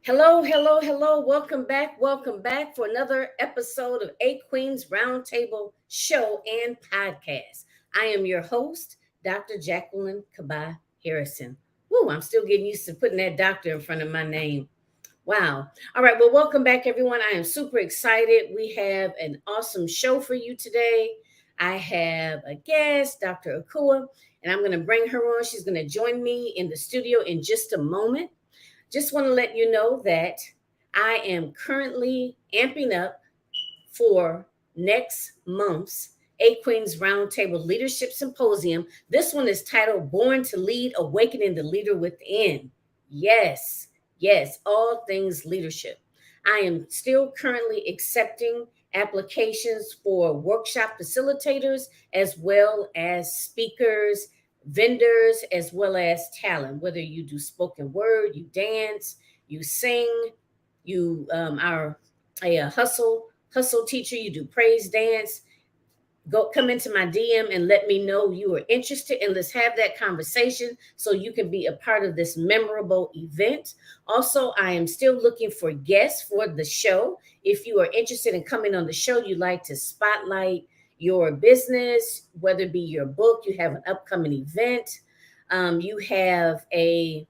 Hello, hello, hello. Welcome back. Welcome back for another episode of A Queen's Roundtable Show and Podcast. I am your host, Dr. Jacqueline Kabah Harrison. Woo, I'm still getting used to putting that doctor in front of my name. Wow. All right. Well, welcome back, everyone. I am super excited. We have an awesome show for you today. I have a guest, Dr. Akua, and I'm going to bring her on. She's going to join me in the studio in just a moment. Just want to let you know that I am currently amping up for next month's A Queen's Roundtable Leadership Symposium. This one is titled Born to Lead, Awakening the Leader Within. Yes, yes, all things leadership. I am still currently accepting applications for workshop facilitators as well as speakers, vendors, as well as talent. Whether you do spoken word, you dance, you sing, you are a hustle teacher, you do praise dance, go come into my DM and let me know you are interested, and let's have that conversation so you can be a part of this memorable event. Also, I am still looking for guests for the show. If you are interested in coming on the show, you like to spotlight your business, whether it be your book, you have an upcoming event, you have a,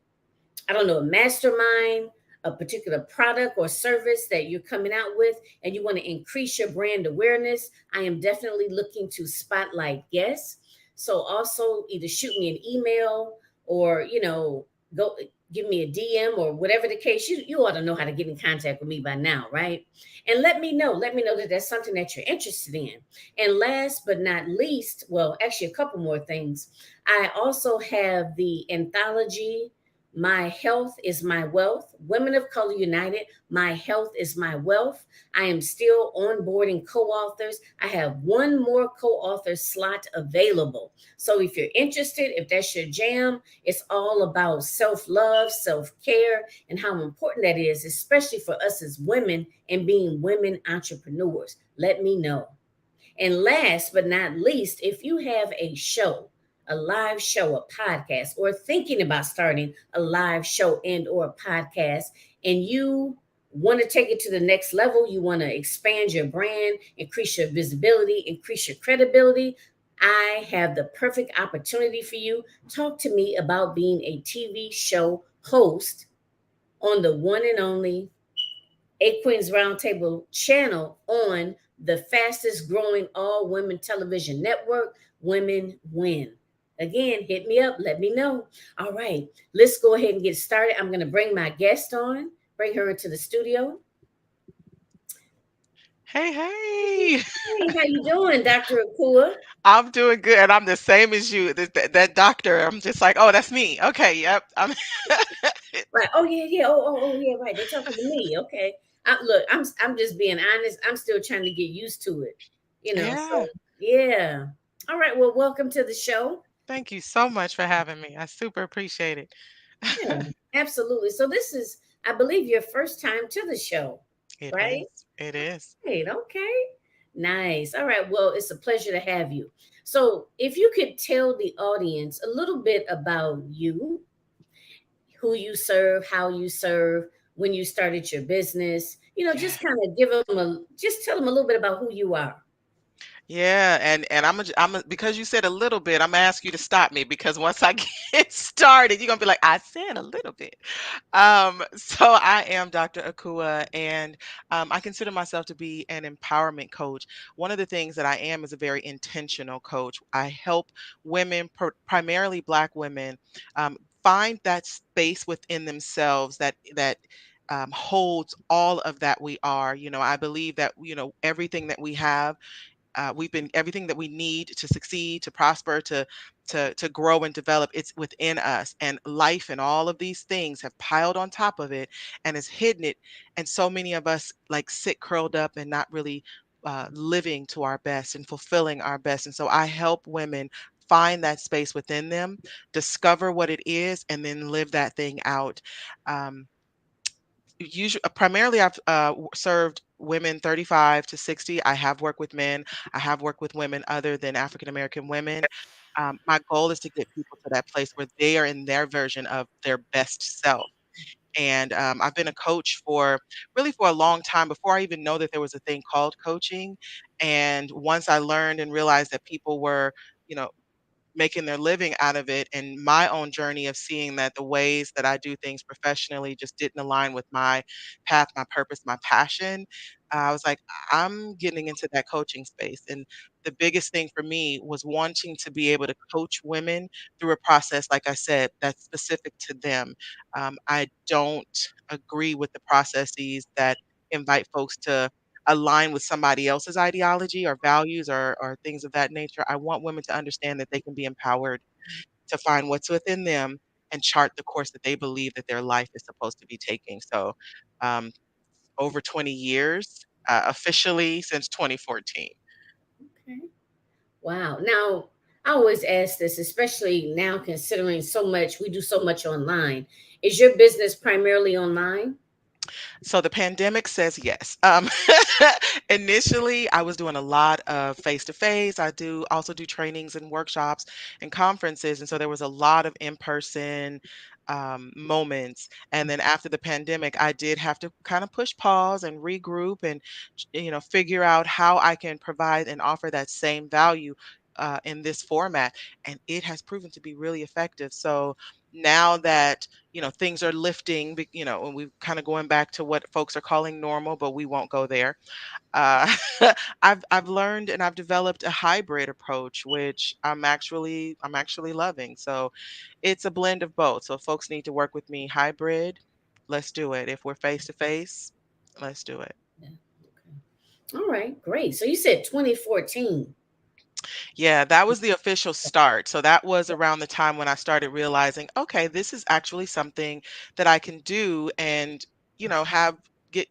I don't know, a mastermind, a particular product or service that you're coming out with, and you want to increase your brand awareness, I am definitely looking to spotlight guests. So also either shoot me an email or, go give me a DM or whatever the case. You ought to know how to get in contact with me by now, right? And let me know that that's something that you're interested in. And last but not least, well, actually a couple more things. I also have the anthology My Health is My Wealth, Women of Color United, My Health is My Wealth. I am still onboarding co authors. I have one more co author slot available. So if you're interested, if that's your jam, it's all about self love, self care, and how important that is, especially for us as women and being women entrepreneurs. Let me know. And last but not least, if you have a show, a live show, a podcast, or thinking about starting a live show and or a podcast, and you want to take it to the next level, you want to expand your brand, increase your visibility, increase your credibility, I have the perfect opportunity for you. Talk to me about being a TV show host on the one and only A Queen's Roundtable channel on the fastest growing all women television network, Women Win. Again, hit me up, let me know. All right, let's go ahead and get started. I'm going to bring my guest on, bring her into the studio. Hey, hey. Hey, how you doing, Dr. Akua? I'm doing good, and I'm the same as you. That doctor, I'm just like, oh, that's me. Okay, yep. Right. Oh yeah, yeah. Oh yeah. Right. They're talking to me. Okay. Look, I'm just being honest. I'm still trying to get used to it. Yeah. So yeah. All right. Well, welcome to the show. Thank you so much for having me. I super appreciate it. Yeah, absolutely. So this is, I believe, your first time to the show, It right? is. It is. Right. Okay. Nice. All right. Well, it's a pleasure to have you. So, if you could tell the audience a little bit about you, who you serve, how you serve, when you started your business, Yeah. just kind of give them just tell them a little bit about who you are. Yeah, and because you said a little bit, I'm gonna ask you to stop me because once I get started, you're gonna be like, I said a little bit. So I am Dr. Akua, and I consider myself to be an empowerment coach. One of the things that I am is a very intentional coach. I help women, primarily Black women, find that space within themselves that holds all of that we are. I believe that everything that we have, we've been everything that we need to succeed, to prosper, to grow and develop. It's within us, and life and all of these things have piled on top of it and has hidden it. And so many of us like sit curled up and not really living to our best and fulfilling our best. And so I help women find that space within them, discover what it is, and then live that thing out. Um, Usually, primarily, I've served women 35 to 60. I have worked with men. I have worked with women other than African American women. My goal is to get people to that place where they are in their version of their best self. And I've been a coach for really for a long time before I even know that there was a thing called coaching. And once I learned and realized that people were, you know, making their living out of it, and my own journey of seeing that the ways that I do things professionally just didn't align with my path, my purpose, my passion. I was like, I'm getting into that coaching space. And the biggest thing for me was wanting to be able to coach women through a process, like I said, that's specific to them. I don't agree with the processes that invite folks to align with somebody else's ideology or values or things of that nature. I want women to understand that they can be empowered to find what's within them and chart the course that they believe that their life is supposed to be taking. So, um, over 20 years, officially since 2014. Okay. Wow. Now, I always ask this, especially now considering so much, we do so much online. Is your business primarily online? So the pandemic says yes. Initially, I was doing a lot of face to face. I do also do trainings and workshops and conferences, and so there was a lot of in person moments. And then after the pandemic, I did have to kind of push pause and regroup and figure out how I can provide and offer that same value. In this format, and it has proven to be really effective. So now that things are lifting, and we kind of going back to what folks are calling normal, but we won't go there. Uh, I've learned and I've developed a hybrid approach, which I'm actually loving. So it's a blend of both. So if folks need to work with me hybrid, let's do it. If we're face to face, let's do it. Yeah. Okay. All right, great. So you said 2014. Yeah, that was the official start. So that was around the time when I started realizing, okay, this is actually something that I can do and, have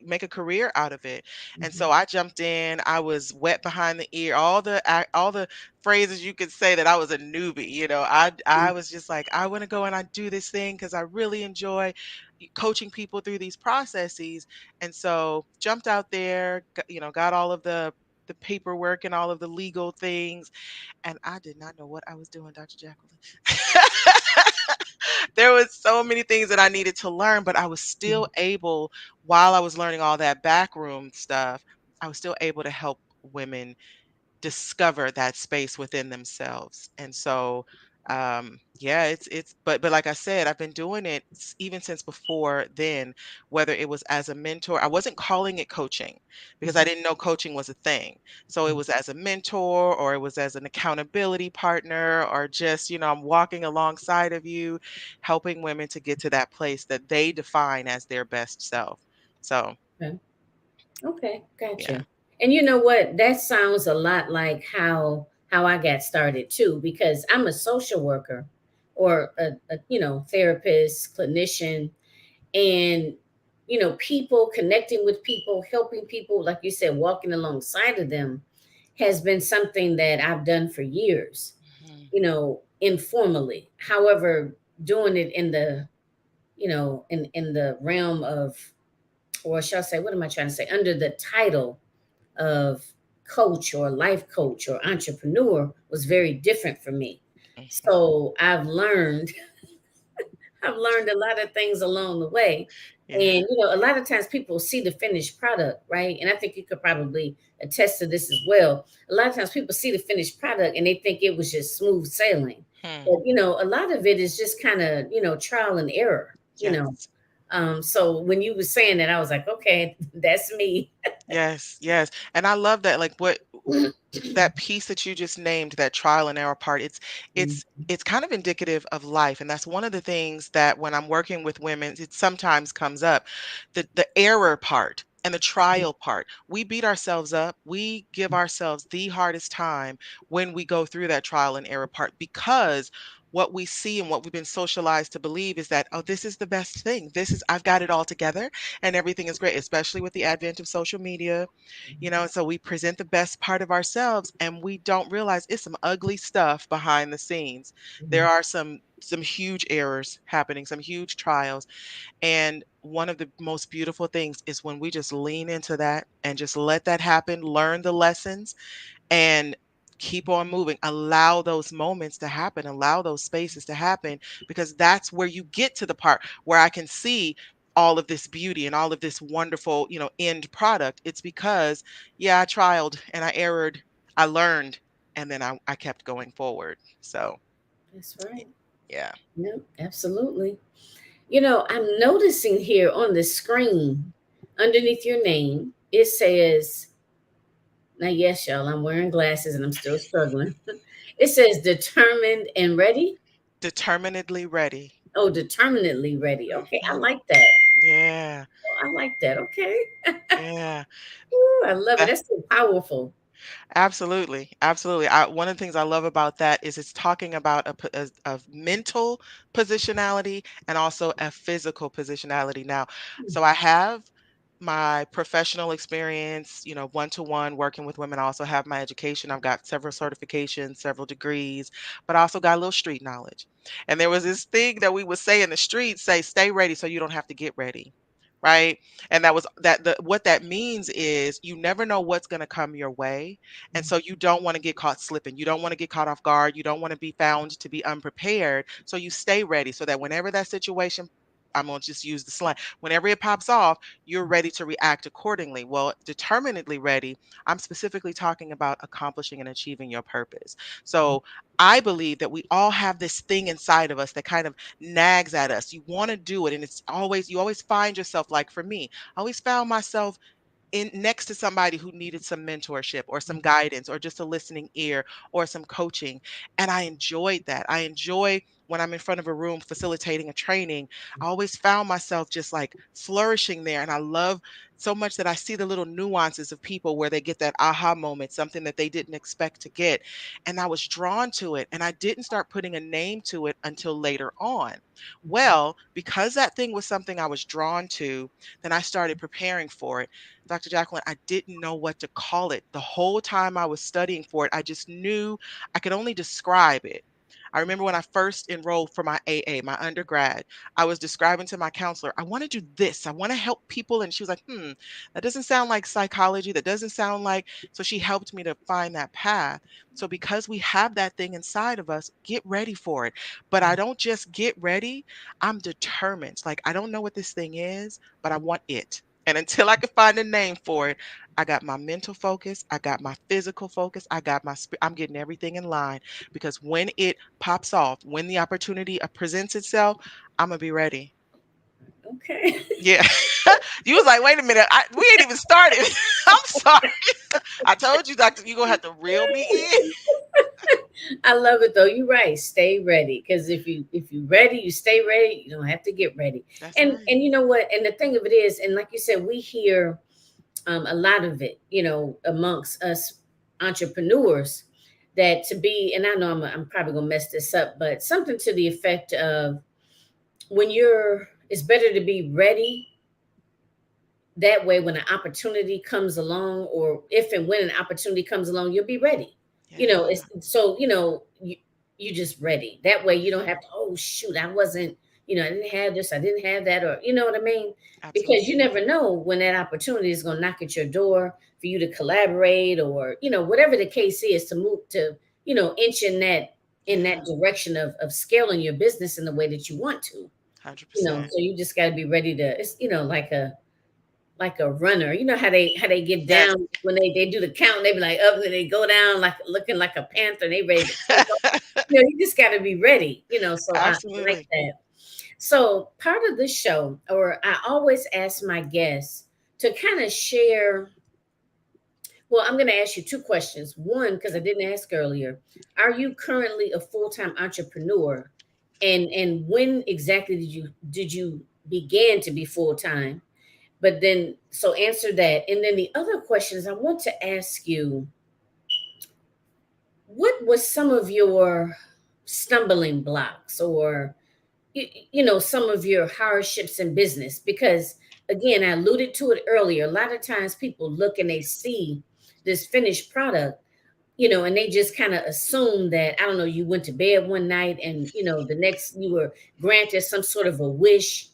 make a career out of it. And Mhm. so I jumped in. I was wet behind the ear, all the phrases you could say that I was a newbie. I was just like, I want to go and I do this thing because I really enjoy coaching people through these processes. And so jumped out there, got all of the paperwork and all of the legal things, and I did not know what I was doing, Dr. Jacqueline. There was so many things that I needed to learn, but I was still able, while I was learning all that backroom stuff, I was still able to help women discover that space within themselves. And so yeah, but like I said, I've been doing it even since before then, whether it was as a mentor. I wasn't calling it coaching because I Mhm. didn't know coaching was a thing. So it was as a mentor, or it was as an accountability partner, or just, I'm walking alongside of you, helping women to get to that place that they define as their best self. So Okay. Okay, yeah. gotcha. And you know what? That sounds a lot like how I got started too, because I'm a social worker or a therapist, clinician, and people connecting with people, helping people, like you said, walking alongside of them has been something that I've done for years, Mhm. informally. However, doing it in the in the realm of, or shall I say, what am I trying to say, under the title of coach or life coach or entrepreneur was very different for me. Mhm. So I've learned a lot of things along the way. Yeah. And a lot of times people see the finished product, right? And I think you could probably attest to this as well. A lot of times people see the finished product and they think it was just smooth sailing. Hmm. But a lot of it is just kind of, trial and error, Yes. So when you were saying that, I was like, okay, that's me. Yes, yes. And I love that, like, what that piece that you just named, that trial and error part, it's kind of indicative of life. And that's one of the things that when I'm working with women, it sometimes comes up. The error part and the trial part. We beat ourselves up. We give ourselves the hardest time when we go through that trial and error part, because what we see and what we've been socialized to believe is that, oh, this is the best thing. I've got it all together and everything is great, especially with the advent of social media. So we present the best part of ourselves, and we don't realize it's some ugly stuff behind the scenes. There Mhm. are some huge errors happening, some huge trials. And one of the most beautiful things is when we just lean into that and just let that happen, learn the lessons, and keep on moving. Allow those moments to happen, allow those spaces to happen, because that's where you get to the part where I can see all of this beauty and all of this wonderful, end product. It's because, yeah, I trialed and I errored, I learned, and then I kept going forward. So, That's right. yeah. No, absolutely. I'm noticing here on the screen underneath your name, it says, now, yes, y'all, I'm wearing glasses and I'm still struggling. It says determined and ready. Determinedly ready. Oh, determinedly ready. Okay, I Hmm. like that. Yeah. Oh, I like that. Okay. Yeah. Ooh, I love it. That's so powerful. Absolutely, absolutely. One of the things I love about that is it's talking about a mental positionality and also a physical positionality. Now, so I have my professional experience, one-to-one working with women. I also have my education. I've got several certifications, several degrees, but I also got a little street knowledge. And there was this thing that we would say in the streets, say, stay ready so you don't have to get ready. Right. And that was that the what that means is you never know what's going to come your way, and so you don't want to get caught slipping. You don't want to get caught off guard. You don't want to be found to be unprepared. So you stay ready so that whenever that situation, I'm going to just use the slang, whenever it pops off, you're ready to react accordingly. Well, determinedly ready, I'm specifically talking about accomplishing and achieving your purpose. So I believe that we all have this thing inside of us that kind of nags at us. You want to do it. And you always find yourself, like for me, I always found myself in next to somebody who needed some mentorship or some guidance or just a listening ear or some coaching. And I enjoyed that. I enjoy when I'm in front of a room facilitating a training. I always found myself just like flourishing there. And I love so much that I see the little nuances of people where they get that aha moment, something that they didn't expect to get. And I was drawn to it. And I didn't start putting a name to it until later on. Well, because that thing was something I was drawn to, then I started preparing for it. Dr. Jacqueline, I didn't know what to call it. The whole time I was studying for it, I just knew I could only describe it. I remember when I first enrolled for my AA, my undergrad, I was describing to my counselor, I want to do this. I want to help people. And she was like, that doesn't sound like psychology. That doesn't sound like. So she helped me to find that path. So because we have that thing inside of us, get ready for it. But I don't just get ready, I'm determined. Like, I don't know what this thing is, but I want it. And until I could find a name for it, I got my mental focus, I got my physical focus, I'm getting everything in line, because when it pops off, when the opportunity presents itself, I'm gonna be ready. Okay. Yeah. You was like, wait a minute, we ain't even started. I'm sorry. I told you, doctor, you're gonna have to reel me in. I love it though. You're right. Stay ready. Because if you ready, you stay ready. You don't have to get ready. That's right. And you know what? And the thing of it is, and like you said, we hear a lot of it, amongst us entrepreneurs, that to be, and I know I'm probably gonna mess this up, but something to the effect of, it's better to be ready. That way, when an opportunity comes along, or if and when an opportunity comes along, you'll be ready. Yeah, It's so, you just ready. That way you don't have to, oh shoot, I wasn't, I didn't have this, I didn't have that, or you know what I mean? Because you absolutely. never know when that opportunity is gonna knock at your door for you to collaborate, or, whatever the case is, to move to, inch in that Yeah, direction of scaling your business in the way that you want to. 100%. So you just gotta be ready to, it's, like a runner. You know how they get Yes. down when they do the count, they be like up, and they go down like looking like a panther, and they ready to take off. You just gotta be ready, so I like Absolutely. that. So part of the show, or I always ask my guests to kind of share. Well, I'm gonna ask you two questions. One, because I didn't ask earlier, are you currently a full-time entrepreneur? And when exactly did you begin to be full-time? But then, so answer that. And then the other question is, I want to ask you, what was some of your stumbling blocks, or, some of your hardships in business? Because again, I alluded to it earlier. A lot of times people look and they see this finished product, and they just kind of assume that, I don't know, you went to bed one night and, the next you were granted some sort of a wish,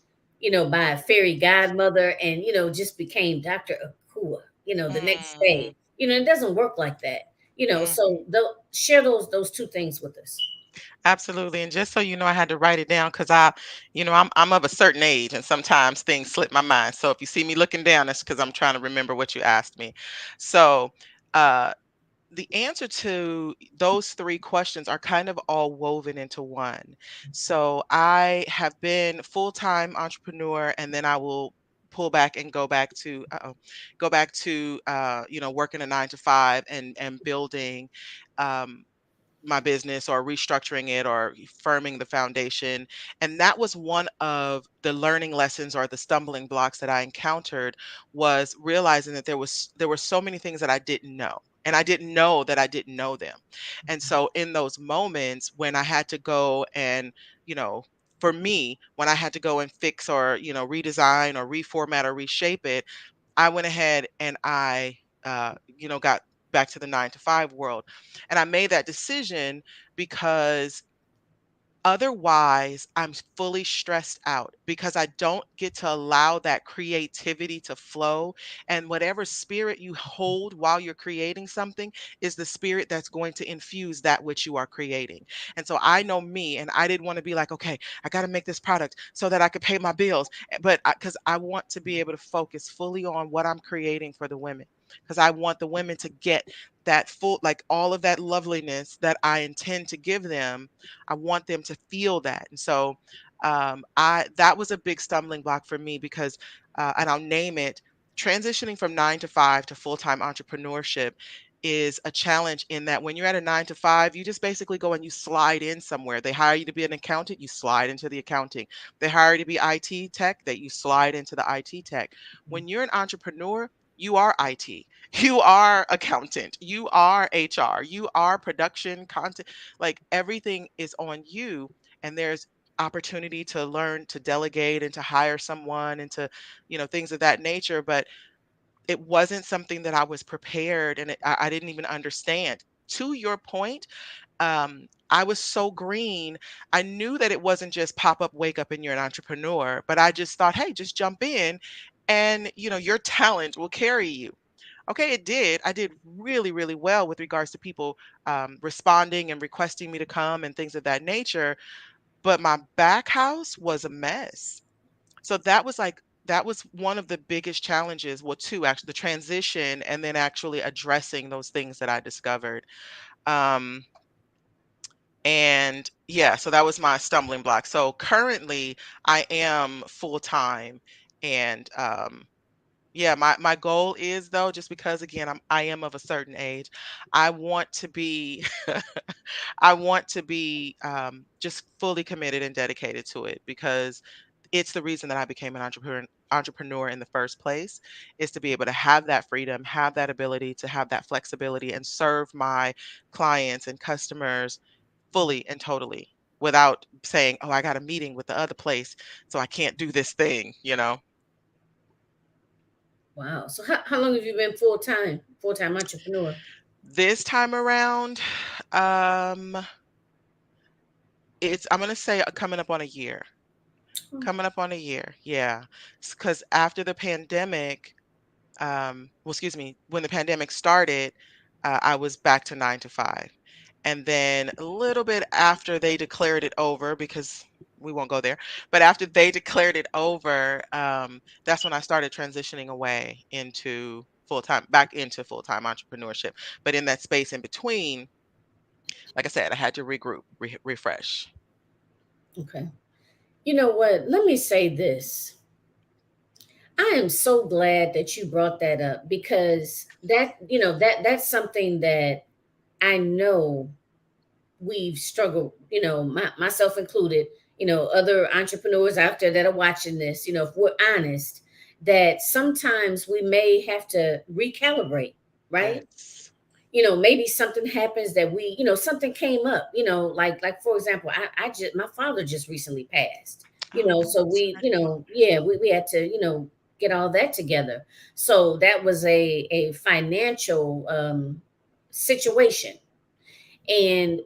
by a fairy godmother, and, just became Dr. Akua, the next Mm, day. It doesn't work like that. mm. So share those two things with us. Absolutely. And just so you know, I had to write it down because I'm of a certain age and sometimes things slip my mind. So if you see me looking down, that's because I'm trying to remember what you asked me. So uh the answer to those three questions are kind of all woven into one. So I have been full-time entrepreneur, and then I will pull back and go back to working a 9 to 5 and building um my business or restructuring it or firming the foundation. And that was one of the learning lessons or the stumbling blocks that I encountered, was realizing that there were so many things that I didn't know. And I didn't know that I didn't know them. And so in those moments when I had to go and, you know, for me, when I had to go and fix or, redesign or reformat or reshape it, I went ahead and I got back to the 9 to 5 world. And I made that decision because otherwise, I'm fully stressed out because I don't get to allow that creativity to flow. And whatever spirit you hold while you're creating something is the spirit that's going to infuse that which you are creating. And so I know me, and I didn't want to be like, okay, I got to make this product so that I could pay my bills. But because I want to be able to focus fully on what I'm creating for the women. Because I want the women to get that full, like all of that loveliness that I intend to give them. I want them to feel that. And so I that was a big stumbling block for me because and I'll name it, transitioning from 9 to 5 to full-time entrepreneurship is a challenge in that when you're at a 9 to 5, you just basically go and you slide in somewhere. They hire you to be an accountant, you slide into the accounting. They hire you to be IT tech, that you slide into the IT tech. When you're an entrepreneur, you are IT, you are accountant, you are HR, you are production, content, like everything is on you. And there's opportunity to learn to delegate and to hire someone and to, things of that nature. But it wasn't something that I was prepared, and I didn't even understand. To your point, I was so green. I knew that it wasn't just pop up, wake up, and you're an entrepreneur. But I just thought, hey, just jump in, and your talent will carry you. Okay, it did. I did really, really well with regards to people responding and requesting me to come and things of that nature. But my back house was a mess. So that was one of the biggest challenges. Well, two actually, the transition and then actually addressing those things that I discovered. Um, and yeah, so that was my stumbling block. So currently I am full time, and yeah, my goal is, though, just because again I am of a certain age, I want to be I want to be just fully committed and dedicated to it, because it's the reason that I became an entrepreneur in the first place, is to be able to have that freedom, have that ability to have that flexibility and serve my clients and customers fully and totally without saying, "Oh, I got a meeting with the other place, so I can't do this thing." Wow. So how long have you been full time entrepreneur? This time around, um, I'm gonna say coming up on a year. Coming up on a year, yeah. Because after the pandemic, well, excuse me, when the pandemic started, I was back to 9 to 5. And then a little bit after they declared it over, because we won't go there, but after they declared it over, that's when I started transitioning away back into full-time entrepreneurship. But in that space in between, like I said, I had to regroup, refresh. Okay. You know what? Let me say this. I am so glad that you brought that up, because that's something that I know we've struggled, myself included, other entrepreneurs out there that are watching this, if we're honest, that sometimes we may have to recalibrate, right? Yes. Maybe something happens that something came up, like for example, I just my father just recently passed, Oh, so we, sorry. yeah, we had to, get all that together. So that was a financial situation. And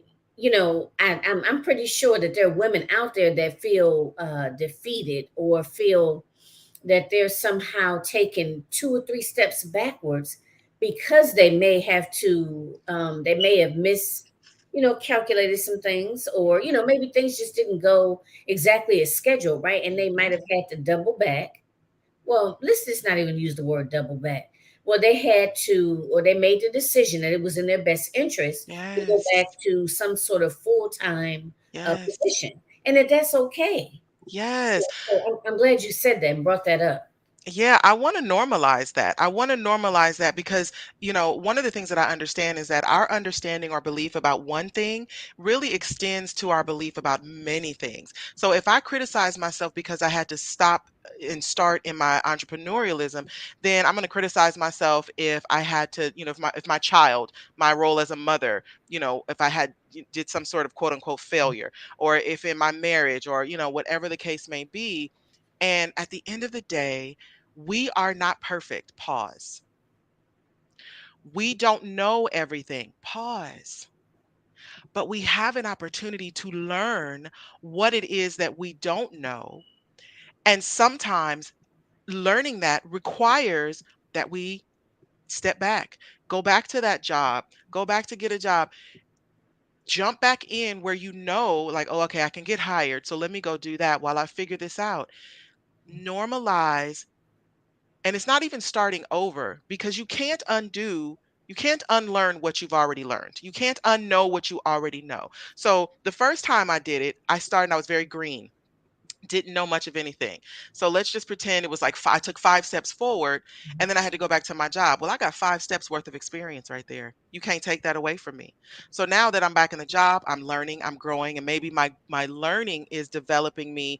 I'm pretty sure that there are women out there that feel defeated, or feel that they're somehow taking 2 or 3 steps backwards, because they may have missed calculated some things, or maybe things just didn't go exactly as scheduled, right? And they might Mhm. have had to double back. Well, let's just not even use the word double back. Well, they had to, or they made the decision that it was in their best interest to go Yes. back to some sort of full-time Yes. position, and that's okay. Yes. So I'm glad you said that and brought that up. Yeah, I want to normalize that. I want to normalize that because, one of the things that I understand is that our understanding or belief about one thing really extends to our belief about many things. So if I criticize myself because I had to stop and start in my entrepreneurialism, then I'm going to criticize myself if I had to, if my child, my role as a mother, if I had did some sort of quote unquote failure, or if in my marriage, or whatever the case may be. And at the end of the day, we are not perfect. Pause. We don't know everything. Pause. But we have an opportunity to learn what it is that we don't know. And sometimes learning that requires that we step back, go back to that job, go back to get a job, jump back in where like, oh, okay, I can get hired. So let me go do that while I figure this out. Normalize. And it's not even starting over because you can't unlearn what you've already learned. You can't unknow what you already know. So the first time I did it, I was very green, didn't know much of anything. So let's just pretend it was like I took 5 steps forward and then I had to go back to my job. Well, I got 5 steps worth of experience right there. You can't take that away from me. So now that I'm back in the job, I'm learning, I'm growing, and maybe my learning is developing me,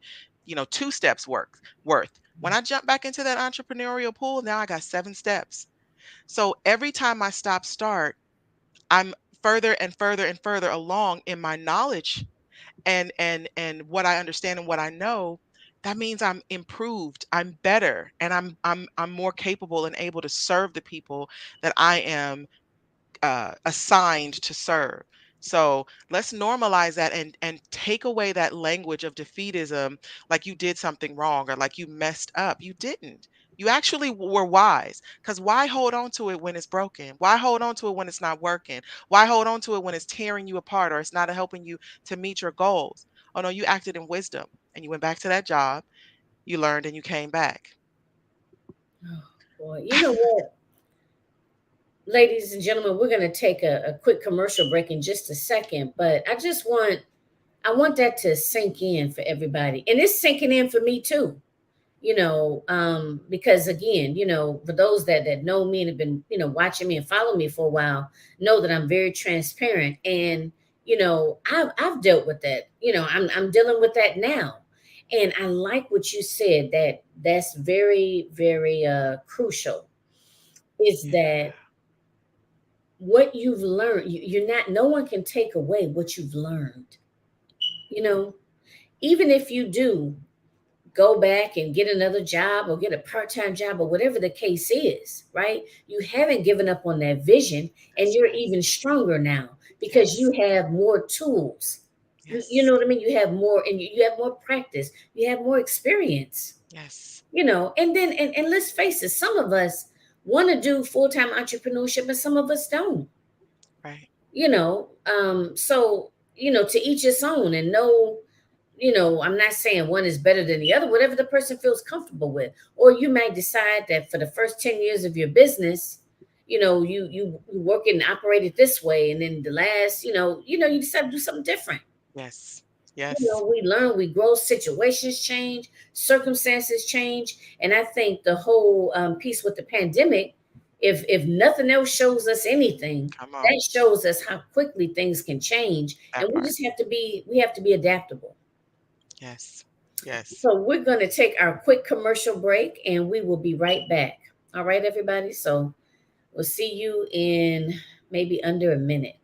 2 steps worth. When I jump back into that entrepreneurial pool, now I got 7 steps. So every time I start, I'm further and further and further along in my knowledge and what I understand and what I know. That means I'm improved, I'm better, and I'm more capable and able to serve the people that I am assigned to serve. So let's normalize that and take away that language of defeatism, like you did something wrong or like you messed up. You didn't. You actually were wise. Because why hold on to it when it's broken? Why hold on to it when it's not working? Why hold on to it when it's tearing you apart or it's not helping you to meet your goals? Oh no, you acted in wisdom and you went back to that job. You learned and you came back. Oh, boy, you know what, ladies and gentlemen, we're going to take a quick commercial break in just a second, but I want that to sink in for everybody, and it's sinking in for me too. Because again, for those that know me and have been, watching me and follow me for a while, know that I'm very transparent. And, I've dealt with that. I'm dealing with that now. And I like what you said, that's very, very crucial, is Yeah. that what you've learned, you're not, no one can take away what you've learned. You know, even if you do go back and get another job or get a part-time job or whatever the case is, right? You haven't given up on that vision, and That's you're right. even stronger now because Yes. you have more tools. You Yes. know what I mean? You have more, and you have more practice. You have more experience, Yes. and then, and let's face it, some of us want to do full-time entrepreneurship and some of us don't. Right. So to each its own, and no, I'm not saying one is better than the other, whatever the person feels comfortable with. Or you might decide that for the first 10 years of your business, you work and operate it this way, and then the last, you decide to do something different. Yes. Yes. We learn, we grow, situations change, circumstances change. And I think the whole piece with the pandemic, if nothing else shows us anything, Come on. that shows us how quickly things can change. And That we part. just have to be adaptable. Yes. Yes. So we're going to take our quick commercial break and we will be right back. All right, everybody. So we'll see you in maybe under a minute.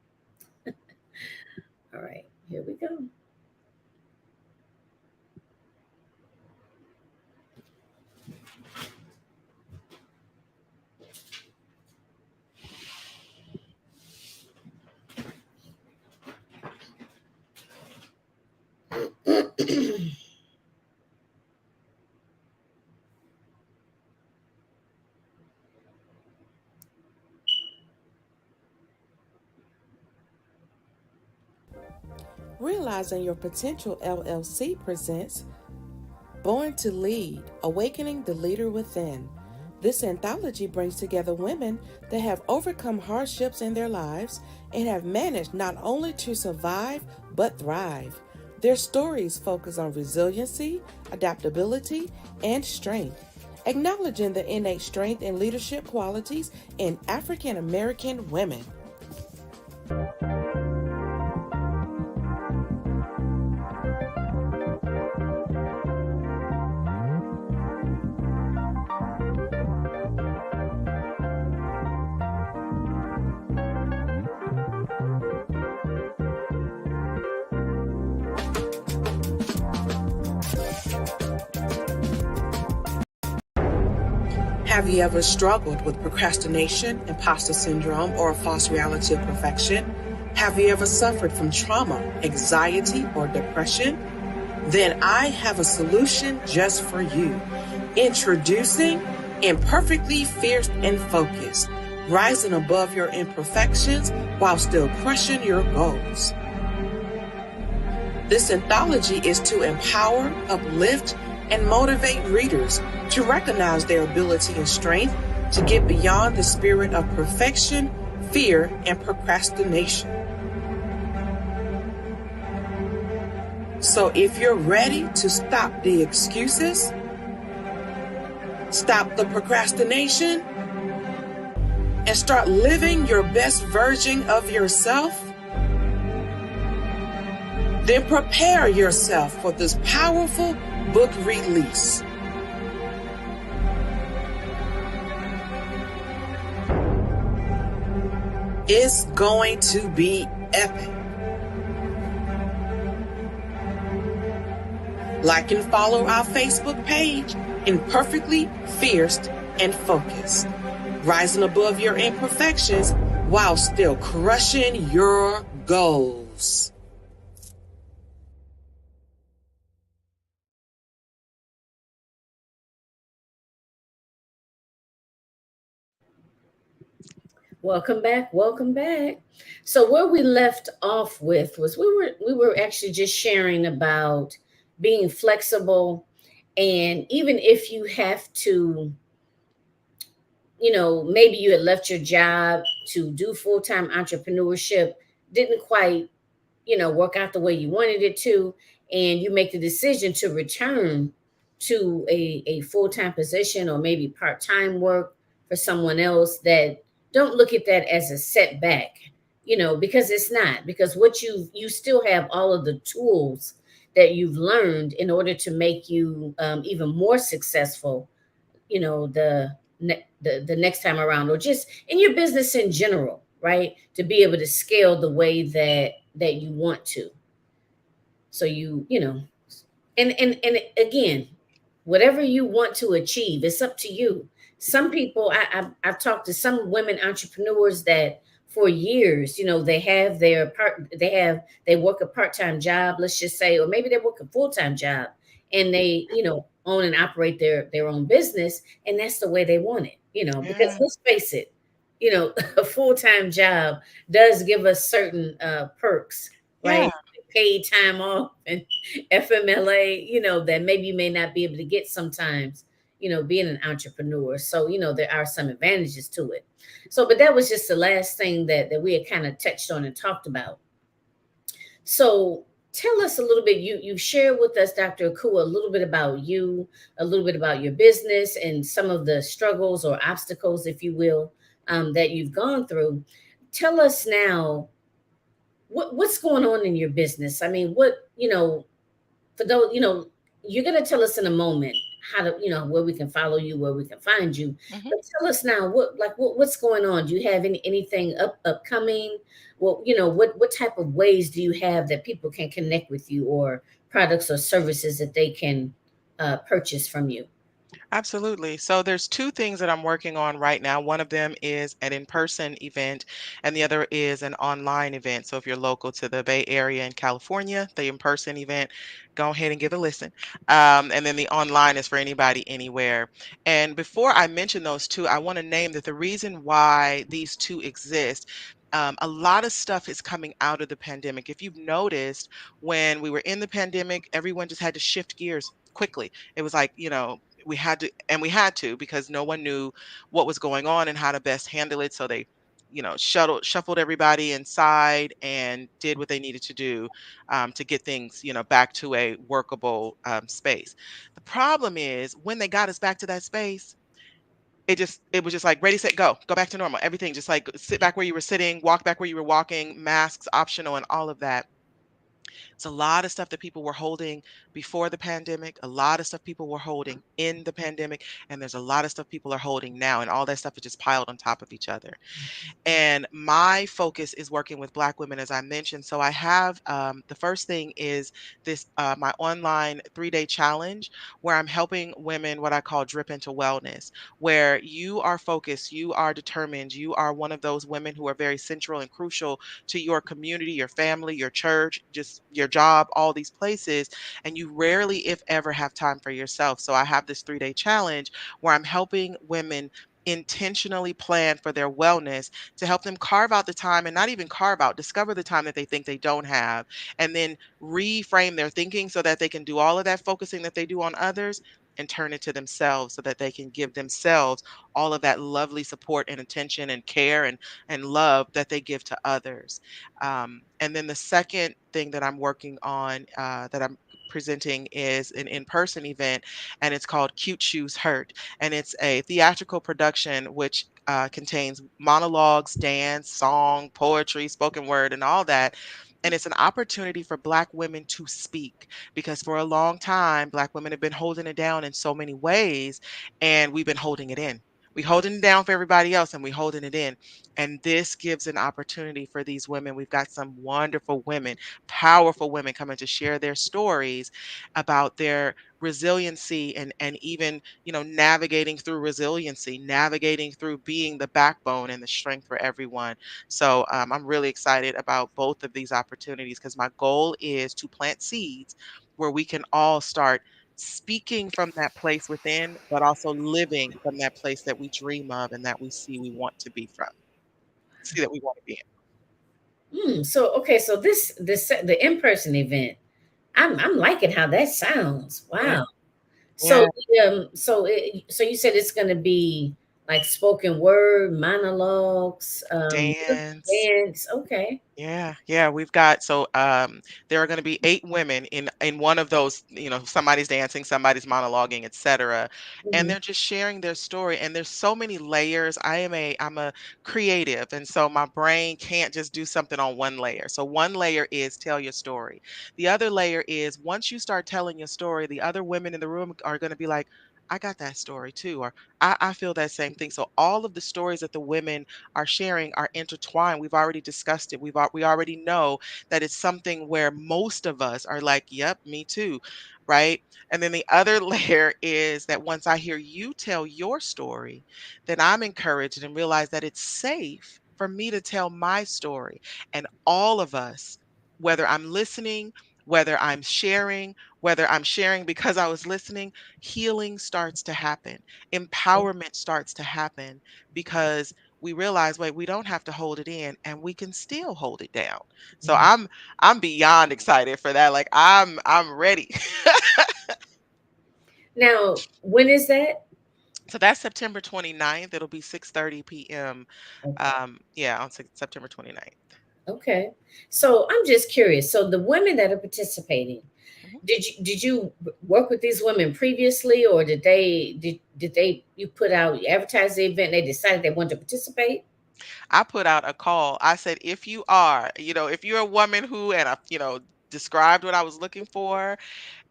All right, here we go. Realizing Your Potential LLC presents Born to Lead, Awakening the Leader Within. This anthology brings together women that have overcome hardships in their lives and have managed not only to survive but thrive. Their stories focus on resiliency, adaptability, and strength, acknowledging the innate strength and leadership qualities in African American women. Have you ever struggled with procrastination, imposter syndrome, or a false reality of perfection? Have you ever suffered from trauma, anxiety, or depression? Then I have a solution just for you. Introducing Imperfectly Fierce and Focused, rising above your imperfections while still crushing your goals. This anthology is to empower, uplift, and motivate readers to recognize their ability and strength to get beyond the spirit of perfection, fear, and procrastination. So if you're ready to stop the excuses, stop the procrastination, and start living your best version of yourself, then prepare yourself for this powerful book release. It's going to be epic. Like and follow our Facebook page, Imperfectly Fierce and Focused, rising above your imperfections while still crushing your goals. Welcome back. Welcome back. So where we left off with was we were actually just sharing about being flexible, and even if you have to, maybe you had left your job to do full-time entrepreneurship, didn't quite, work out the way you wanted it to, and you make the decision to return to a full-time position or maybe part-time work for someone else, that don't look at that as a setback, because it's not, because what you still have all of the tools that you've learned in order to make you even more successful, the next time around, or just in your business in general, right? To be able to scale the way that you want to. So and again, whatever you want to achieve, it's up to you. Some people, I've talked to some women entrepreneurs that for years, they work a part-time job, let's just say, or maybe they work a full-time job, and they, own and operate their own business, and that's the way they want it, because Yeah. let's face it, a full-time job does give us certain perks, Yeah. right? Paid time off and FMLA, that maybe you may not be able to get sometimes, being an entrepreneur. So, there are some advantages to it. So, but that was just the last thing that we had kind of touched on and talked about. So tell us a little bit, you shared with us, Dr. Akua, a little bit about you, a little bit about your business and some of the struggles or obstacles, if you will, that you've gone through. Tell us now, what's going on in your business? I mean, for those, you're going to tell us in a moment how to, where we can follow you, where we can find you. Mhm. But tell us now, what's going on? Do you have anything upcoming? Well, what type of ways do you have that people can connect with you, or products or services that they can purchase from you? Absolutely. So there's two things that I'm working on right now. One of them is an in-person event, and the other is an online event. So if you're local to the Bay Area in California, the in-person event, go ahead and give a listen. And then the online is for anybody, anywhere. And before I mention those two, I want to name that the reason why these two exist. a lot of stuff is coming out of the pandemic. If you've noticed, when we were in the pandemic, everyone just had to shift gears quickly. It was like, we had to, and we had to, because no one knew what was going on and how to best handle it. So they, shuffled everybody inside and did what they needed to do, to get things, back to a workable space. The problem is, when they got us back to that space, it was just like, ready, set, go back to normal. Everything just like, sit back where you were sitting, walk back where you were walking, masks optional, and all of that. It's a lot of stuff that people were holding before the pandemic, a lot of stuff people were holding in the pandemic, and there's a lot of stuff people are holding now, and all that stuff is just piled on top of each other. And my focus is working with Black women, as I mentioned. So I have, the first thing is this, my online 3-day challenge, where I'm helping women what I call drip into wellness, where you are focused, you are determined, you are one of those women who are very central and crucial to your community, your family, your church, just your job, all these places, and you rarely, if ever, have time for yourself. So I have this 3-day challenge where I'm helping women intentionally plan for their wellness, to help them carve out the time, and not even carve out, discover the time that they think they don't have, and then reframe their thinking so that they can do all of that focusing that they do on others and turn it to themselves, so that they can give themselves all of that lovely support and attention and care and love that they give to others. And then the second thing that I'm working on, that I'm presenting, is an in-person event, and it's called Cute Shoes Hurt, and it's a theatrical production which contains monologues, dance, song, poetry, spoken word, and all that. And it's an opportunity for Black women to speak, because for a long time, Black women have been holding it down in so many ways, and we've been holding it in. We holding it down for everybody else, and we holding it in. And this gives an opportunity for these women. We've got some wonderful women, powerful women, coming to share their stories about their resiliency, and even, navigating through resiliency, navigating through being the backbone and the strength for everyone. So I'm really excited about both of these opportunities, because my goal is to plant seeds where we can all start speaking from that place within, but also living from that place that we dream of and that we see we want to be from, see that we want to be So okay, so this the in-person event, I'm liking how that sounds. in. Yeah, Wow. So yeah, so you said it's going to be like spoken word, monologues, dance. dance. Okay. Yeah, yeah, we've got, so there are going to be 8 women in one of those, somebody's dancing, somebody's monologuing, etc. And Hmm. they're just sharing their story, and there's so many layers. I'm a creative, and so my brain can't just do something on one layer. So one layer is tell your story. The other layer is, once you start telling your story, the other women in the room are going to be like, I got that story too, or I feel that same thing. So all of the stories that the women are sharing are intertwined. We've already discussed it. We already know that it's something where most of us are like, "Yep, me too." Right? And then the other layer is that once I hear you tell your story, then I'm encouraged and realize that it's safe for me to tell my story. And all of us, whether I'm listening, whether I'm sharing because I was listening, healing starts to happen. Empowerment starts to happen, because we realize, wait, we don't have to hold it in, and we can still hold it down. So I'm beyond excited for that. Like, I'm ready. Now, when is that? So that's September 29th. It'll be 6:30 p.m. Okay. Yeah, on September 29th. Okay. So I'm just curious. So the women that are participating, Mhm. did you work with these women previously, or did they you put out, you advertise the event, they decided they wanted to participate? I put out a call. I said, if you are, if you're a woman who, and I, described what I was looking for,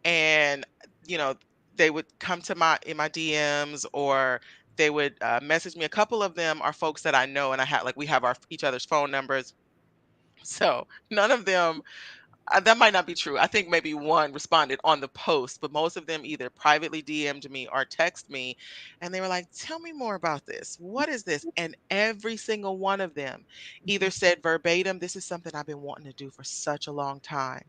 and you know they would come to my DMs, or they would message me. A couple of them are folks that I know, and I had, like, we have our each other's phone numbers. So none of them, that might not be true. I think maybe one responded on the post, but most of them either privately DM'd me or text me, and they were like, "Tell me more about this. What is this?" And every single one of them either said verbatim, "This is something I've been wanting to do for such a long time."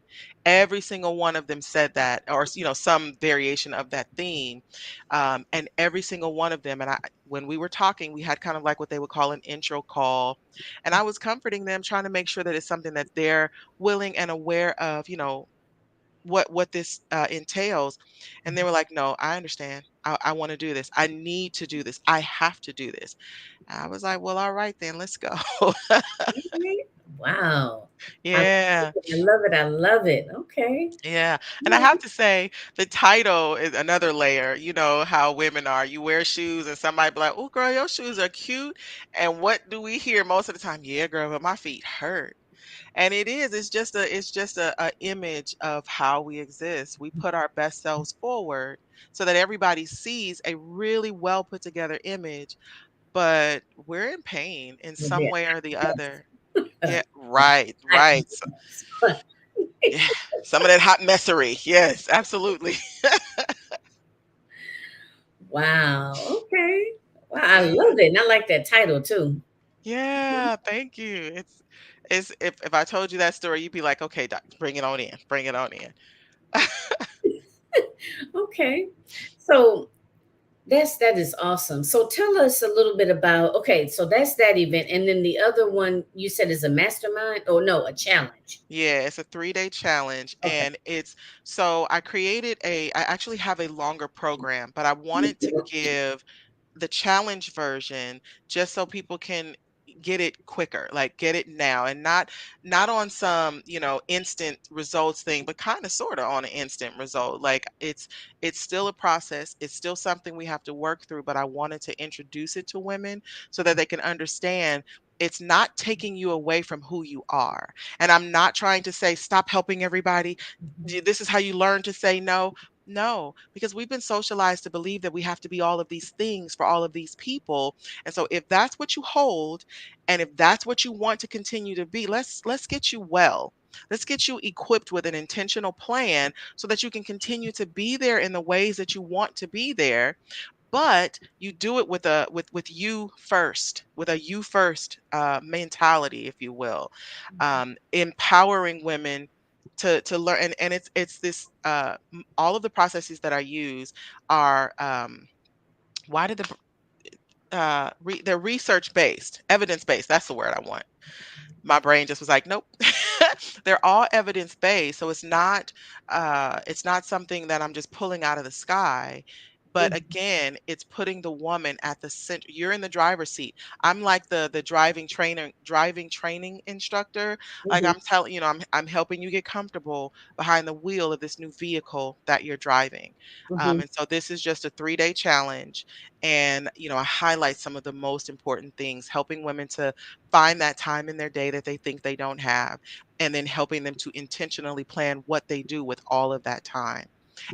Every single one of them said that, or some variation of that theme, and every single one of them, and when we were talking, we had kind of like what they would call an intro call. And I was comforting them, trying to make sure that it's something that they're willing and aware of, what this entails. And they were like, no, I understand. I want to do this. I need to do this. I have to do this. I was like, well, all right, then let's go. Okay. Wow. I love Yeah. it. I love it. I love it. Okay. Yeah. And I Yeah. have to say, the title is another layer. You know how women are. You wear shoes and somebody be like, oh, girl, your shoes are cute. And what do we hear most of the time? Yeah, girl, but my feet hurt. And it is, it's just a image of how we exist. We put our best selves forward so that everybody sees a really well put together image, but we're in pain in some Yeah. way or the Yes. other. Yeah, right, I- right. Yeah, some of that hot messery. Yes, absolutely. Wow. Okay. Wow. I Yeah. love it. And I like that title too. Yeah, thank you. It's if I told you that story, you'd be like, "Okay, doc, bring it on in. Bring it on in." Okay. So that is awesome. So tell us a little bit about, okay, so that's that event. And then the other one you said is a mastermind, or no, a challenge. Yeah, it's a 3-day challenge, Okay. and it's so I actually have a longer program, but I wanted to give the challenge version just so people can get it quicker, like get it now, and not on some, instant results thing, but kind of sort of on an instant result. Like it's still a process, it's still something we have to work through, but I wanted to introduce it to women so that they can understand it's not taking you away from who you are. And I'm not trying to say stop helping everybody. This is how you learn to say no. No, because we've been socialized to believe that we have to be all of these things for all of these people. And so if that's what you hold and if that's what you want to continue to be, let's get you well. Let's get you equipped with an intentional plan so that you can continue to be there in the ways that you want to be there, but you do it with with you first, with a you first mentality, if you will, empowering women to learn. And it's this all of the processes that I use are why did they're research based, evidence based. That's the word I want. My brain just was like, nope. They're all evidence based, so it's not something that I'm just pulling out of the sky. But Mhm. again, it's putting the woman at the center. You're in the driver's seat. I'm like the driving training instructor. Like Mhm. I'm telling, I'm helping you get comfortable behind the wheel of this new vehicle that you're driving. Mhm. And so this is just a 3-day challenge, and I highlight some of the most important things, helping women to find that time in their day that they think they don't have, and then helping them to intentionally plan what they do with all of that time.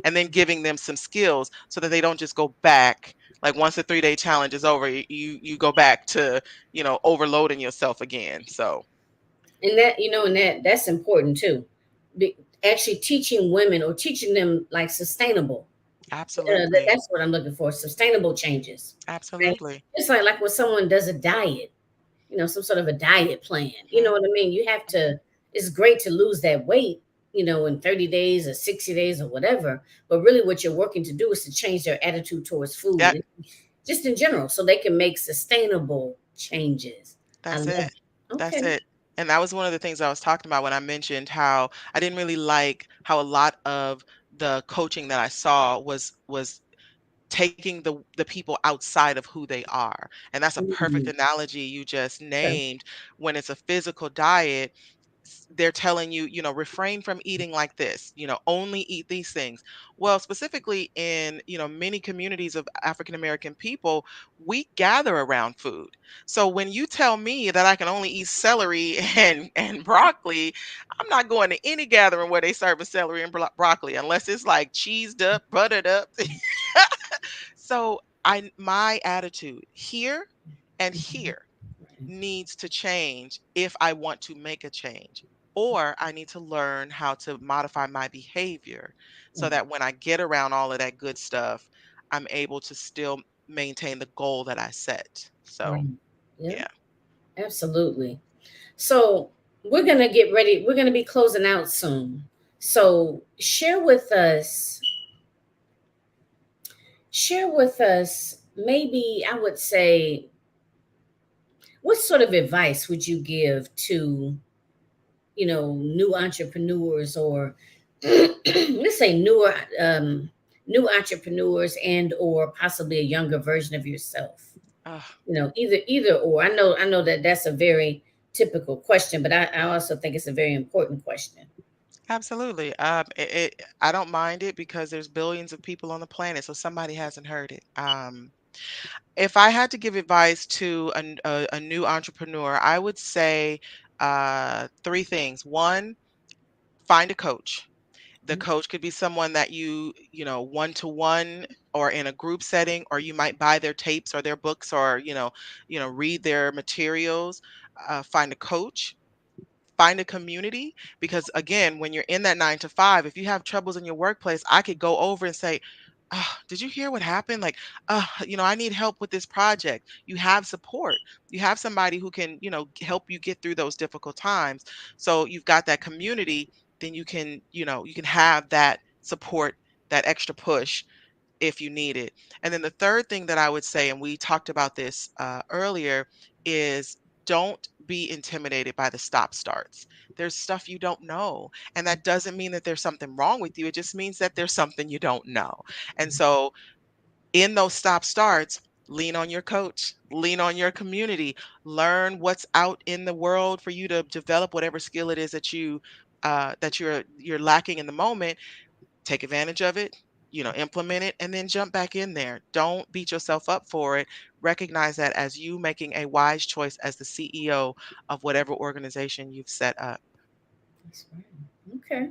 And then giving them some skills so that they don't just go back. Like once the 3-day challenge is over, you go back to, overloading yourself again. So And that, and that's important too. Actually teaching women, or teaching them like sustainable. absolutely. That's what I'm looking for. Sustainable changes. Right? Absolutely. It's like when someone does a diet, some sort of a diet plan. You know Mhm, what I mean? You have mhm. to, it's great to lose that weight, in 30 days or 60 days or whatever. But really what you're working to do is to change their attitude towards food, Yeah, and just in general, so they can make sustainable changes. I that's love it. it. Okay. That's it. And that was one of the things I was talking about when I mentioned how I didn't really like how a lot of the coaching that I saw was taking the people outside of who they are. And that's a perfect Mhm. analogy you just Okay. named. When it's a physical diet, they're telling you, refrain from eating like this, only eat these things. Well, specifically in, many communities of African American people, we gather around food. So when you tell me that I can only eat celery and broccoli, I'm not going to any gathering where they serve a celery and broccoli unless it's like cheesed up, buttered up. So my attitude here and Mhm. here needs to change if I want to make a change. Or I need to learn how to modify my behavior so Right. that when I get around all of that good stuff, I'm able to still maintain the goal that I set. So, Right. Yeah, yeah. absolutely. So we're gonna get ready. We're gonna be closing out soon. So share with us maybe I would say, what sort of advice would you give to, new entrepreneurs, or let's say new entrepreneurs, and or possibly a younger version of yourself? Ah, Either or. I know that that's a very typical question, but I also think it's a very important question. absolutely. I don't mind it because there's billions of people on the planet, so somebody hasn't heard it. If I had to give advice to a new entrepreneur, I would say three things. One, find a coach. The coach could be someone that one to one or in a group setting, or you might buy their tapes or their books, or read their materials. Find a coach, find a community, because again, when you're in that 9 to 5, if you have troubles in your workplace, I could go over and say, oh, did you hear what happened? Like, I need help with this project. You have support. You have somebody who can, help you get through those difficult times. So you've got that community, then you can have that support, that extra push if you need it. And then the third thing that I would say, and we talked about this earlier, is don't be intimidated by the stop starts. There's stuff you don't know. And that doesn't mean that there's something wrong with you. It just means that there's something you don't know. And so in those stop starts, lean on your coach, lean on your community, learn what's out in the world for you to develop whatever skill it is that you're lacking in the moment. Take advantage of it, implement it, and then jump back in there. Don't beat yourself up for it. Recognize that as you making a wise choice as the CEO of whatever organization you've set up. That's right. Okay.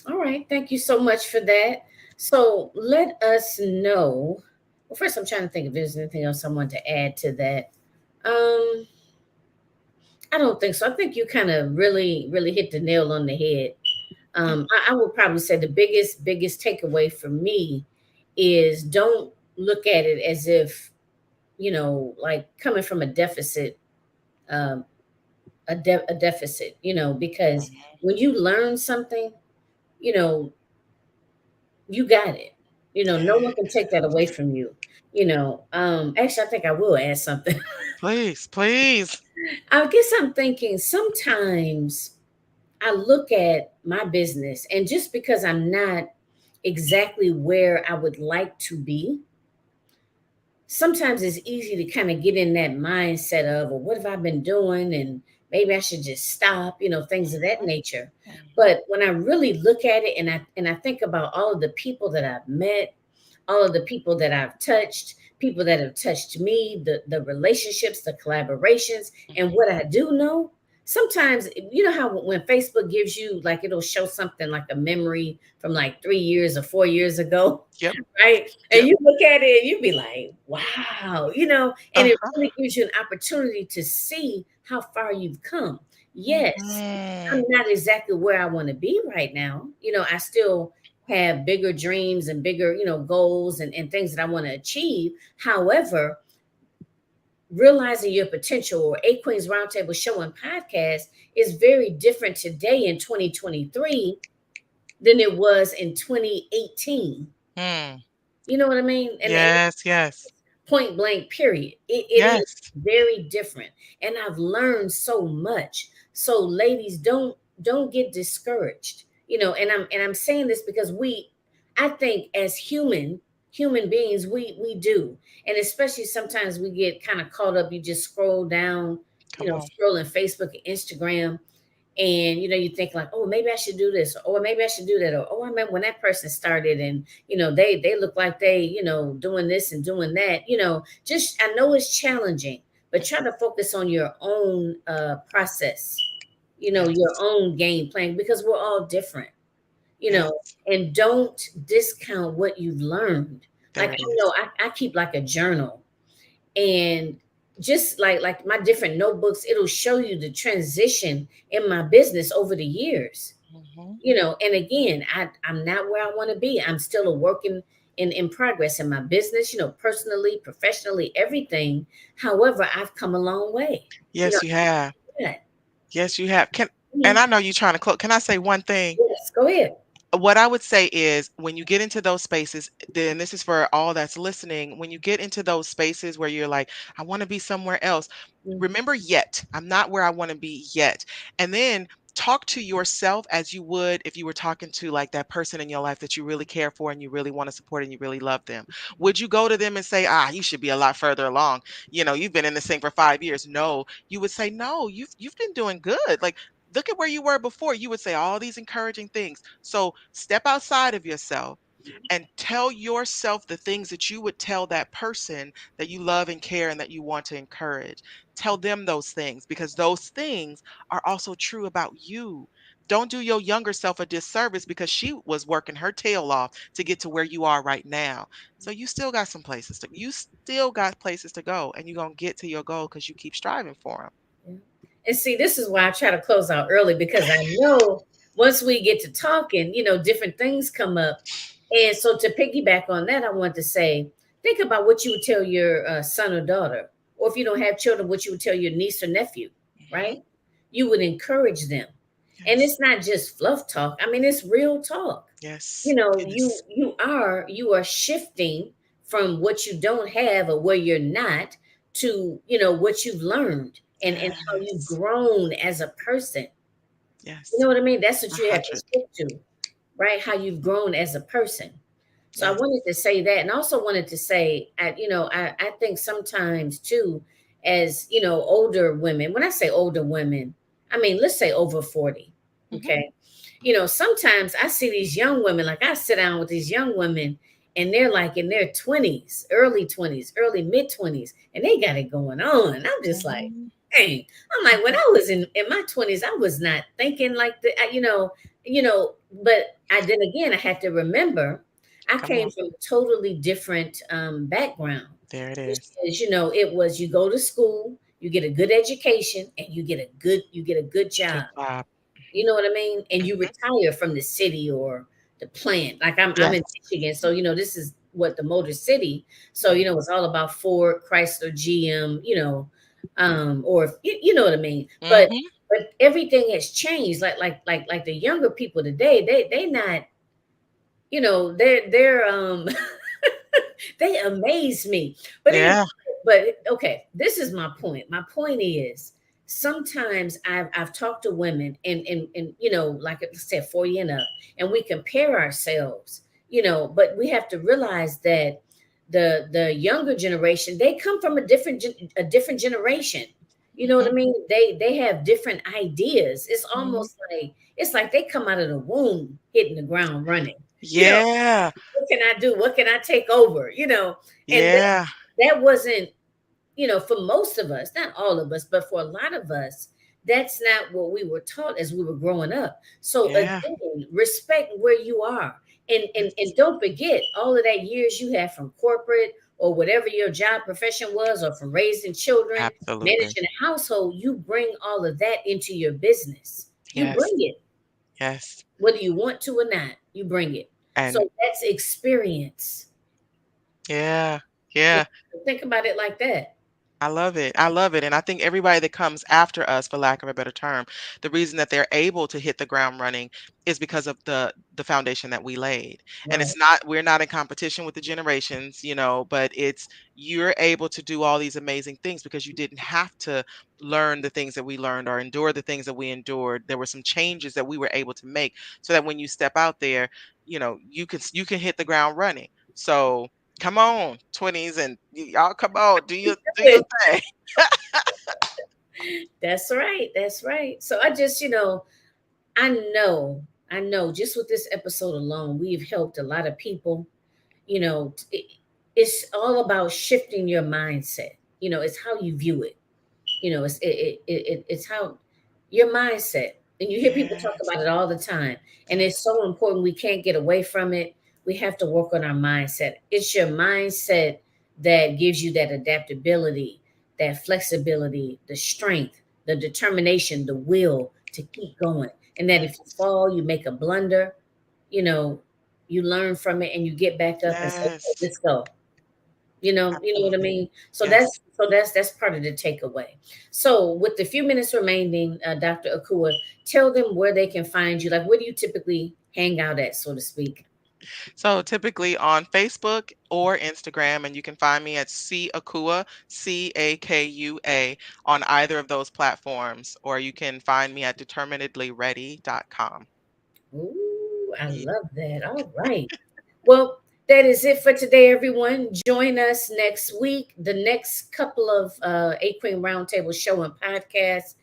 All right. Thank you so much for that. So let us know. Well, first, I'm trying to think if there's anything else I want to add to that. Um, I don't think so. I think you kind of really, really hit the nail on the head. Mm, I would probably say the biggest takeaway for me is, don't look at it as if, like coming from a deficit, um, a deficit, because mhm. when you learn something, you know, you got it. No one can take that away from you. Actually, I think I will add something. Please, please. I guess I'm thinking sometimes I look at my business, and just because I'm not exactly where I would like to be, sometimes it's easy to kind of get in that mindset of, well, what have I been doing? And maybe I should just stop, things of that Mhm, nature. mhm. But when I really look at it, and I think about all of the people that I've met, all of the people that I've touched, people that have touched me, the relationships, the collaborations, and Mhm. what I do know. Sometimes, you know how when Facebook gives you, like, it'll show something like a memory from like 3 years or 4 years ago, Yep, right? And yep. you look at it and you be like, wow, and it Uh-huh. really gives you an opportunity to see how far you've come. Yes, I'm Mhm. not exactly where I want to be right now. I still have bigger dreams and bigger, goals, and things that I want to achieve. However, realizing your potential, or A Queen's Roundtable Show and Podcast, is very different today in 2023 than it was in 2018. Mm. You know what I mean? And Yes, yes, point blank, period. It is yes. very different. And I've learned so much. So ladies, don't get discouraged. And I'm saying this because I think as human beings, we do. And especially sometimes we get kind of caught up, you just scroll down, Come on. scrolling Facebook and Instagram, and you think like, oh, maybe I should do this, or maybe I should do that, or, oh, I remember when that person started, and they look like they, doing this and doing that. Just, I know it's challenging, but try to focus on your own process, your Yes, own game plan, because we're all different, you know yes. and don't discount what you've learned. Like, There it I know, is. I keep like a journal, and just like my different notebooks, it'll show you the transition in my business over the years. Mhm. And again, I'm not where I want to be. I'm still a working in progress in my business, personally, professionally, everything. However, I've come a long way. you know Yes, you have. yeah. Yes, you have. And Mhm. I know you're trying to close. Can I say one thing? Yes, go ahead. What I would say is when you get into those spaces, then this is for all that's listening. When you get into those spaces where you're like, I want to be somewhere else, Mm, remember yet. I'm not where I want to be yet. And then talk to yourself as you would if you were talking to like that person in your life that you really care for and you really want to support and you really love them. Would you go to them and say, you should be a lot further along? You've been in this thing for 5 years. No, you would say, no, you've been doing good. Like, look at where you were before. You would say all these encouraging things. So step outside of yourself and tell yourself the things that you would tell that person that you love and care and that you want to encourage. Tell them those things because those things are also true about you. Don't do your younger self a disservice because she was working her tail off to get to where you are right now. So you still got places to go and you're going to get to your goal because you keep striving for them. yeah. And see, this is why I try to close out early because I know once we get to talking, different things come up. And so to piggyback on that, I want to say, think about what you would tell your son or daughter, or if you don't have children, what you would tell your niece or nephew, Mhm. right? You would encourage them. And Yes. it's not just fluff talk. I mean, it's real talk. Yes. You Yes. you are shifting from what you don't have or where you're not to, what you've learned and how you've Yes. grown as a person. You Yes. know what I mean? That's what A you have to hundred. stick to, right? How you've grown as a person. So I Yes. wanted to say that, and also wanted to say, I think sometimes too, as older women. When I say older women, I mean let's say over 40. Mhm. Okay, sometimes I see these young women. Like I sit down with these young women, and they're like in their 20s, early 20s, early mid 20s, and they got it going on. I'm just like, Mhm. dang. I'm like, when Mhm. I was in my 20s, I was not thinking like the, But I then again, I had to remember I Come came on. from a totally different background, There it which is. is, it was you go to school, you get a good education, and you get a good job. Good job. You know what I mean? And you Mhm. retire from the city or the plant. Like I'm Yes. in Michigan, so this is what the Motor City. So Mhm. it's all about Ford, Chrysler, GM. Or you know what I mean. Mhm. But everything has changed. Like the younger people today, they not. They're they amaze me. But anyway, Yeah. but okay, this is my point. My point is sometimes I've talked to women and like I said, 40 and up, and we compare ourselves, but we have to realize that the younger generation, they come from a different generation. You know what I Mhm. mean? They have different ideas. It's Mhm. almost like they come out of the womb hitting the ground running. You know, Yeah. what can I do? What can I take over? And Yeah. that wasn't, for most of us, not all of us, but for a lot of us, that's not what we were taught as we were growing up. So Yeah. again, respect where you are. And and Yes. and don't forget all of that years you had from corporate or whatever your job profession was, or from raising children, Absolutely. managing a household. You bring all of that into your business. You Yes. bring it, Yes. whether you want to or not, you bring it. And So that's experience. yeah. Yeah, Yeah. think about it like that. I love it. I love it. And I think everybody that comes after us, for lack of a better term, the reason that they're able to hit the ground running is because of the foundation that we laid. And Right. it's not we're not in competition with the generations, but it's you're able to do all these amazing things because you didn't have to learn the things that we learned or endure the things that we endured. There were some changes that we were able to make so that when you step out there, you can hit the ground running. So come on, 20s and y'all come on, do your thing. That's right. That's right. So I just, I know just with this episode alone, we've helped a lot of people. It's all about shifting your mindset. It's how you view it. It's how your mindset. And you hear people talk Yes, about it all the time. And yes, it's so important. We can't get away from it. We have to work on our mindset. It's your mindset that gives you that adaptability, that flexibility, the strength, the determination, the will to keep going. And that if you yes, fall, you make a blunder, you know, you learn from it and you get back up and say, okay, yes. let's go. You know what I Absolutely. mean? So Yes. that's part of the takeaway. So with the few minutes remaining, Dr. Akua, tell them where they can find you. Like, where do you typically hang out at, so to speak? So typically on Facebook or Instagram, and you can find me at C Akua, CAKUA, on either of those platforms, or you can find me at determinedlyready.com. Ooh, I Yeah. love that. All right. Well, that is it for today, everyone. Join us next week. The next couple of A Queen Roundtable show and podcast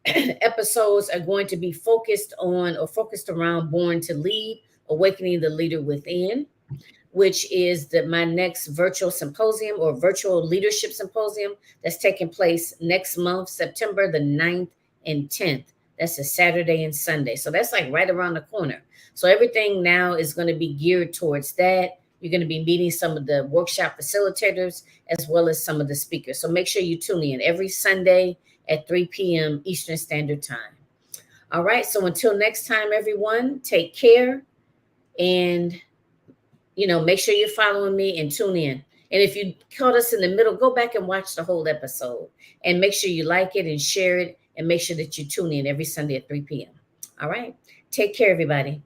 episodes are going to be focused around Born to Lead, Awakening the Leader Within, which is my next virtual symposium or virtual leadership symposium that's taking place next month, September the 9th and 10th. That's a Saturday and Sunday. So that's like right around the corner. So everything now is going to be geared towards that. You're going to be meeting some of the workshop facilitators as well as some of the speakers. So make sure you tune in every Sunday at 3 p.m. Eastern Standard Time. All right. So until next time, everyone, take care and make sure you're following me and tune in. And if you caught us in the middle, go back and watch the whole episode and make sure you like it and share it and make sure that you tune in every Sunday at 3 p.m. All right. Take care, everybody.